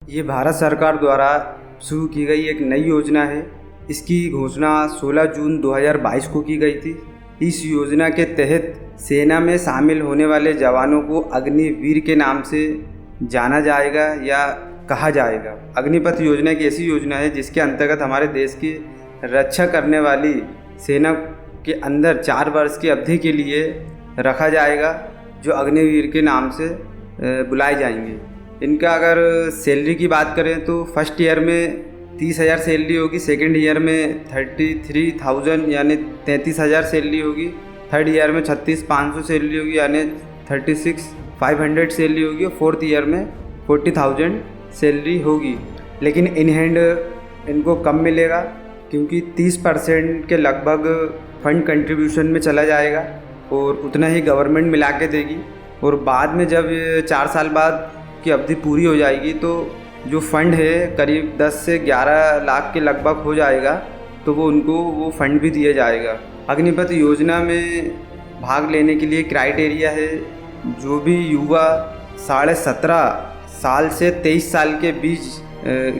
ये भारत सरकार द्वारा शुरू की गई एक नई योजना है। इसकी घोषणा 16 जून 2022 को की गई थी। इस योजना के तहत सेना में शामिल होने वाले जवानों को अग्निवीर के नाम से जाना जाएगा या कहा जाएगा। अग्निपथ योजना एक ऐसी योजना है जिसके अंतर्गत हमारे देश की रक्षा करने वाली सेना के अंदर 4 वर्ष की अवधि के लिए रखा जाएगा, जो अग्निवीर के नाम से बुलाए जाएंगे। इनका अगर सैलरी की बात करें तो फर्स्ट ईयर में 30,000 सैलरी होगी, सेकंड ईयर में 33,000 यानी 33,000 सैलरी होगी, थर्ड ईयर में 36,500 सैलरी होगी यानी 36,500 सैलरी होगी और फोर्थ ईयर में 40,000 सैलरी होगी। लेकिन इन हैंड इनको कम मिलेगा क्योंकि 30% के लगभग फंड कंट्रीब्यूशन में चला जाएगा और उतना ही गवर्नमेंट मिला के देगी। और बाद में जब 4 साल बाद की अवधि पूरी हो जाएगी तो जो फ़ंड है करीब 10 से 11 लाख के लगभग हो जाएगा, तो वो फ़ंड भी दिया जाएगा। अग्निपथ योजना में भाग लेने के लिए क्राइटेरिया है, जो भी युवा 17.5 साल से 23 साल के बीच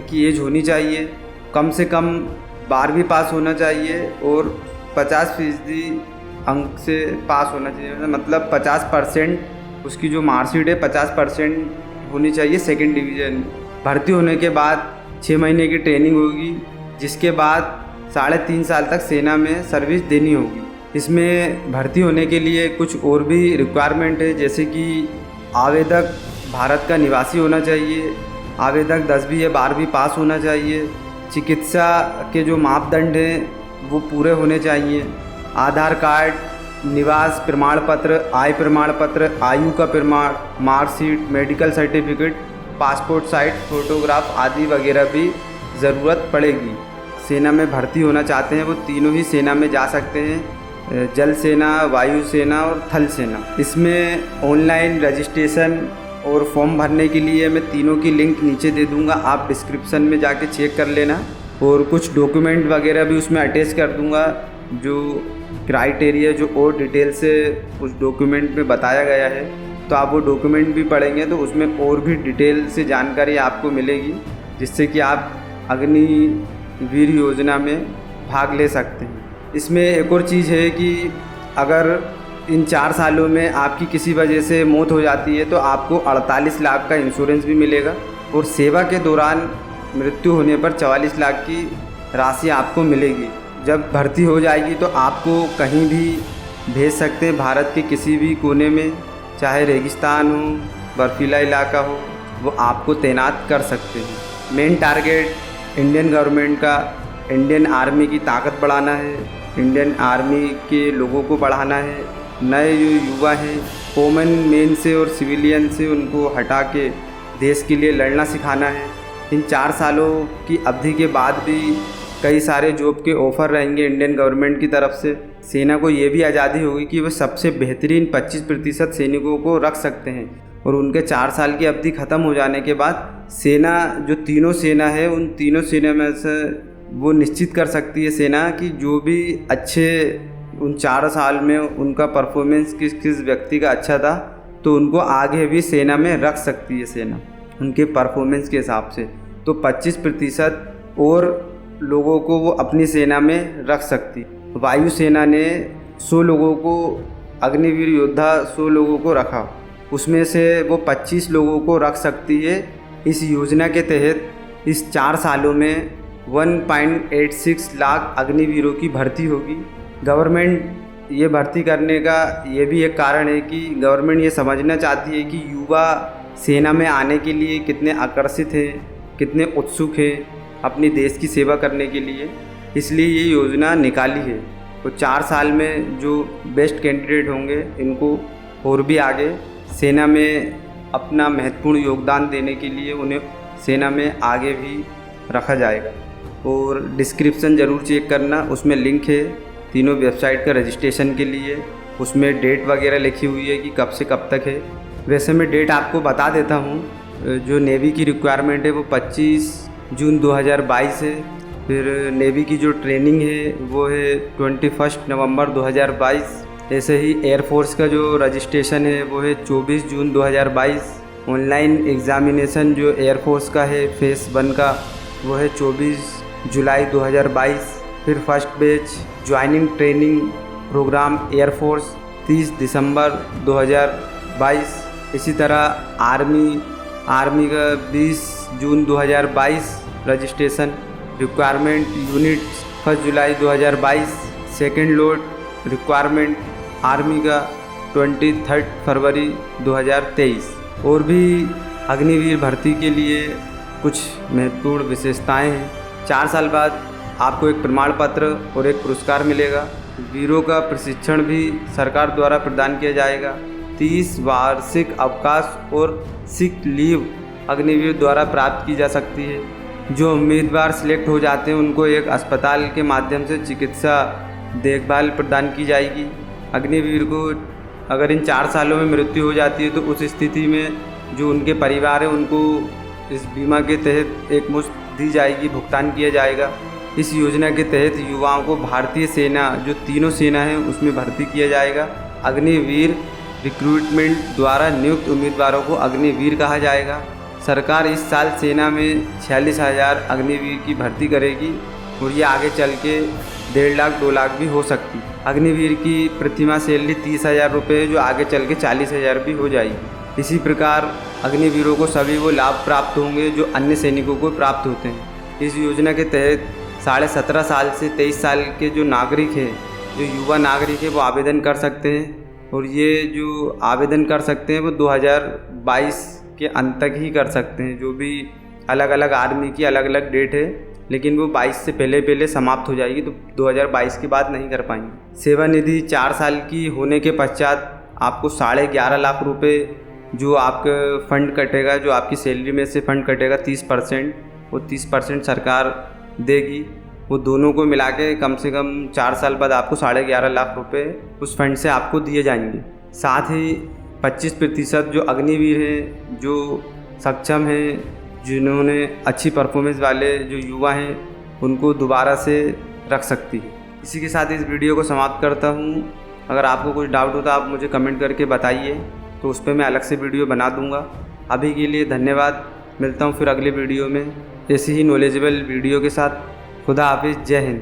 की एज होनी चाहिए, कम से कम 12वीं पास होना चाहिए और 50% अंक से पास होना चाहिए। मतलब 50% उसकी जो मार्कशीट है 50% होनी चाहिए सेकंड डिवीज़न। भर्ती होने के बाद 6 महीने की ट्रेनिंग होगी, जिसके बाद 3.5 साल तक सेना में सर्विस देनी होगी। इसमें भर्ती होने के लिए कुछ और भी रिक्वायरमेंट है, जैसे कि आवेदक भारत का निवासी होना चाहिए, आवेदक 10वीं या 12वीं पास होना चाहिए, चिकित्सा के जो मापदंड हैं वो पूरे होने चाहिए, आधार कार्ड, निवास प्रमाण पत्र, आय प्रमाण पत्र, आयु का प्रमाण, marksheet, medical certificate, passport size photograph आदि वगैरह भी ज़रूरत पड़ेगी। सेना में भर्ती होना चाहते हैं वो तीनों ही सेना में जा सकते हैं, जल सेना, वायु सेना और थल सेना। इसमें ऑनलाइन रजिस्ट्रेशन और फॉर्म भरने के लिए मैं तीनों की लिंक नीचे दे दूँगा, आप डिस्क्रिप्शन में जाके चेक कर लेना। और कुछ डॉक्यूमेंट वगैरह भी उसमें अटैच कर दूँगा, जो क्राइटेरिया जो और डिटेल से उस डॉक्यूमेंट में बताया गया है, तो आप वो डॉक्यूमेंट भी पढ़ेंगे तो उसमें और भी डिटेल से जानकारी आपको मिलेगी, जिससे कि आप अग्निवीर योजना में भाग ले सकते हैं। इसमें एक और चीज़ है कि अगर इन 4 सालों में आपकी किसी वजह से मौत हो जाती है तो आपको 48 लाख का इंश्योरेंस भी मिलेगा और सेवा के दौरान मृत्यु होने पर 44 लाख की राशि आपको मिलेगी। जब भर्ती हो जाएगी तो आपको कहीं भी भेज सकते हैं, भारत के किसी भी कोने में, चाहे रेगिस्तान हो, बर्फीला इलाका हो, वो आपको तैनात कर सकते हैं। मेन टारगेट इंडियन गवर्नमेंट का इंडियन आर्मी की ताकत बढ़ाना है, इंडियन आर्मी के लोगों को बढ़ाना है। नए जो युवा हैं कॉमन मैन से और सिविलियन से उनको हटा के देश के लिए लड़ना सिखाना है। इन 4 सालों की अवधि के बाद भी कई सारे जॉब के ऑफ़र रहेंगे इंडियन गवर्नमेंट की तरफ से। सेना को ये भी आज़ादी होगी कि वह सबसे बेहतरीन 25% सैनिकों को रख सकते हैं और उनके 4 साल की अवधि ख़त्म हो जाने के बाद सेना जो तीनों सेना है उन तीनों सेना में से वो निश्चित कर सकती है सेना कि जो भी अच्छे उन 4 साल में उनका परफॉर्मेंस किस व्यक्ति का अच्छा था तो उनको आगे भी सेना में रख सकती है सेना उनके परफॉर्मेंस के हिसाब से। तो 25% और लोगों को वो अपनी सेना में रख सकती। वायु सेना ने 100 लोगों को, अग्निवीर योद्धा 100 लोगों को रखा, उसमें से वो 25 लोगों को रख सकती है। इस योजना के तहत इस 4 सालों में 1.86 लाख अग्निवीरों की भर्ती होगी। गवर्नमेंट ये भर्ती करने का ये भी एक कारण है कि गवर्नमेंट ये समझना चाहती है कि युवा सेना में आने के लिए कितने आकर्षित हैं, कितने उत्सुक हैं अपनी देश की सेवा करने के लिए, इसलिए ये योजना निकाली है। तो 4 साल में जो बेस्ट कैंडिडेट होंगे इनको और भी आगे सेना में अपना महत्वपूर्ण योगदान देने के लिए उन्हें सेना में आगे भी रखा जाएगा। और डिस्क्रिप्शन ज़रूर चेक करना, उसमें लिंक है तीनों वेबसाइट का रजिस्ट्रेशन के लिए। उसमें डेट वगैरह लिखी हुई है कि कब से कब तक है। वैसे मैं डेट आपको बता देता हूँ, जो नेवी की रिक्वायरमेंट है वो 25 जून 2022 है। फिर नेवी की जो ट्रेनिंग है वो है 21 नवंबर 2022। ऐसे ही एयरफोर्स का जो रजिस्ट्रेशन है वो है 24 जून 2022। ऑनलाइन एग्ज़ामिनेशन जो एयरफोर्स का है फेज़ 1 का, वो है 24 जुलाई 2022। फिर first batch joining training program air force 30 दिसंबर 2022। इसी तरह आर्मी का 20 जून 2022 रजिस्ट्रेशन। रिक्वायरमेंट यूनिट 1 जुलाई 2022। सेकेंड लोड रिक्वायरमेंट आर्मी का 23 फरवरी 2023। और भी अग्निवीर भर्ती के लिए कुछ महत्वपूर्ण विशेषताएं हैं। 4 साल बाद आपको एक प्रमाण पत्र और एक पुरस्कार मिलेगा। वीरों का प्रशिक्षण भी सरकार द्वारा प्रदान किया जाएगा। 30 वार्षिक अवकाश और सिक लीव अग्निवीर द्वारा प्राप्त की जा सकती है। जो उम्मीदवार सिलेक्ट हो जाते हैं उनको एक अस्पताल के माध्यम से चिकित्सा देखभाल प्रदान की जाएगी। अग्निवीर को अगर इन 4 सालों में मृत्यु हो जाती है तो उस स्थिति में जो उनके परिवार है उनको इस बीमा के तहत एक मुश्त दी जाएगी, भुगतान किया जाएगा। इस योजना के तहत युवाओं को भारतीय सेना जो तीनों सेना है उसमें भर्ती किया जाएगा। अग्निवीर रिक्रूटमेंट द्वारा नियुक्त उम्मीदवारों को अग्निवीर कहा जाएगा। सरकार इस साल सेना में 46,000 अग्निवीर की भर्ती करेगी और ये आगे चल के 1.5 लाख 2 लाख भी हो सकती। अग्निवीर की प्रतिमाह सैलरी 30,000 रुपये है, जो आगे चल के 40,000 भी हो जाएगी। इसी प्रकार अग्निवीरों को सभी वो लाभ प्राप्त होंगे जो अन्य सैनिकों को प्राप्त होते हैं। इस योजना के तहत 17.5 साल से 23 साल के जो नागरिक हैं, जो युवा नागरिक है, वो आवेदन कर सकते हैं। और ये जो आवेदन कर सकते हैं वो 2022 के अंत तक ही कर सकते हैं। जो भी अलग अलग आर्मी की अलग अलग डेट है, लेकिन वो 22 से पहले समाप्त हो जाएगी, तो 2022 के बाद नहीं कर पाएंगे। सेवा निधि 4 साल की होने के पश्चात आपको 11.5 लाख रुपए जो आपका फ़ंड कटेगा, जो आपकी सैलरी में से फ़ंड कटेगा 30%, वो 30% सरकार देगी। वो दोनों को मिला के कम से कम 4 साल बाद आपको 11.5 लाख रुपए उस फंड से आपको दिए जाएंगे। साथ ही 25% जो अग्निवीर हैं, जो सक्षम हैं, जिन्होंने अच्छी परफॉर्मेंस वाले जो युवा हैं, उनको दोबारा से रख सकती है। इसी के साथ इस वीडियो को समाप्त करता हूँ। अगर आपको कुछ डाउट हो तो आप मुझे कमेंट करके बताइए, तो उस पर मैं अलग से वीडियो बना दूँगा। अभी के लिए धन्यवाद। मिलता हूँ फिर अगले वीडियो में ऐसी ही नॉलेजेबल वीडियो के साथ। खुदा हाफिज़। जय हिंद।